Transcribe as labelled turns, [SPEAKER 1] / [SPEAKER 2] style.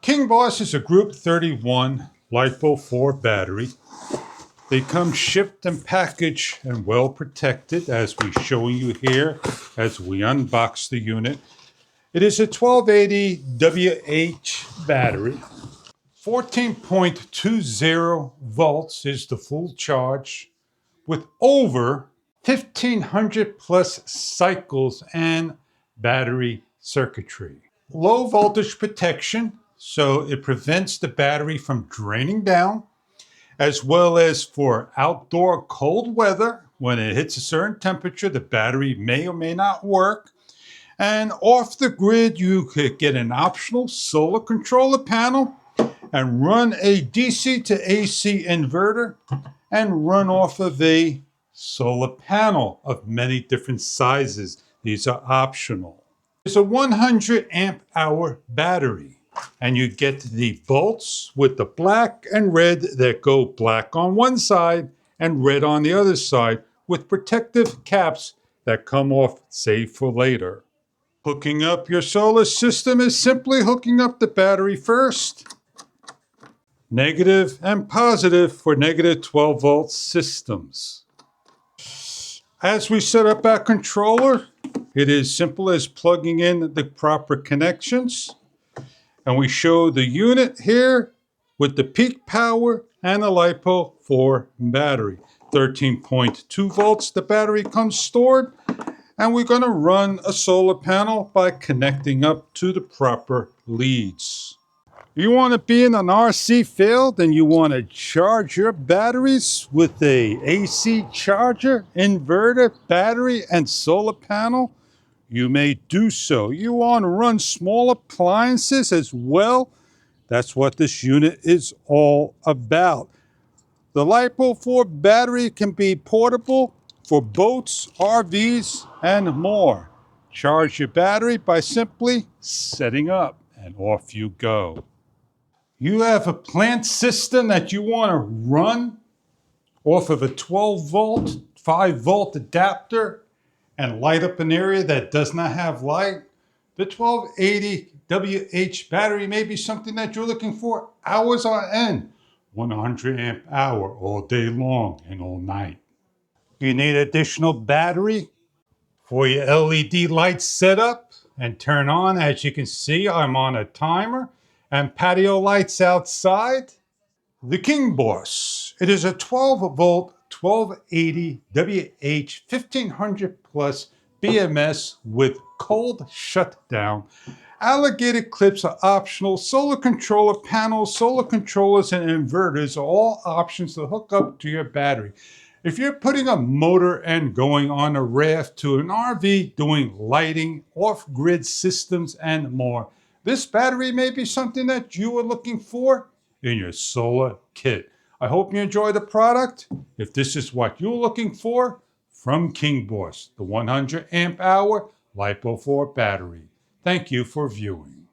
[SPEAKER 1] King Boss is a Group 31 LiFePO4 battery. They come shipped and packaged and well protected, as we're showing you here as we unbox the unit. It is a 1280 WH battery. 14.20 volts is the full charge with over 1500 plus cycles and battery circuitry. Low voltage protection, so it prevents the battery from draining down, as well as for outdoor cold weather. When it hits a certain temperature, the battery may or may not work. And off the grid, you could get an optional solar controller panel and run a DC to AC inverter and run off of a solar panel of many different sizes. These are optional. It's a 100 amp hour battery, and you get the bolts with the black and red that go black on one side and red on the other side, with protective caps that come off, save for later. Hooking up your solar system is simply hooking up the battery first. Negative and positive for negative 12 volt systems. As we set up our controller, it is simple as plugging in the proper connections. And we show the unit here with the peak power and the LiFePO4 battery. 13.2 volts, the battery comes stored. And we're going to run a solar panel by connecting up to the proper leads. You want to be in an RC field and you want to charge your batteries with a AC charger, inverter, battery, and solar panel? You may do so. You want to run small appliances as well? That's what this unit is all about. The LiFePO4 battery can be portable for boats, RVs, and more. Charge your battery by simply setting up, and off you go. You have a plant system that you want to run off of a 12 volt, 5 volt adapter and light up an area that does not have light. The 1280 WH battery may be something that you're looking for hours on end. 100 amp hour all day long and all night. You need additional battery for your LED lights set up and turn on. As you can see, I'm on a timer. And patio lights outside. The King Boss. It is a 12 volt, 1280 WH 1500 plus BMS with cold shutdown. Alligator clips are optional. Solar controller panels, solar controllers, and inverters are all options to hook up to your battery. If you're putting a motor and going on a raft to an RV, doing lighting, off-grid systems, and more, this battery may be something that you are looking for in your solar kit. I hope you enjoy the product. If this is what you're looking for, from King Boss, the 100 amp hour LiFePO4 battery. Thank you for viewing.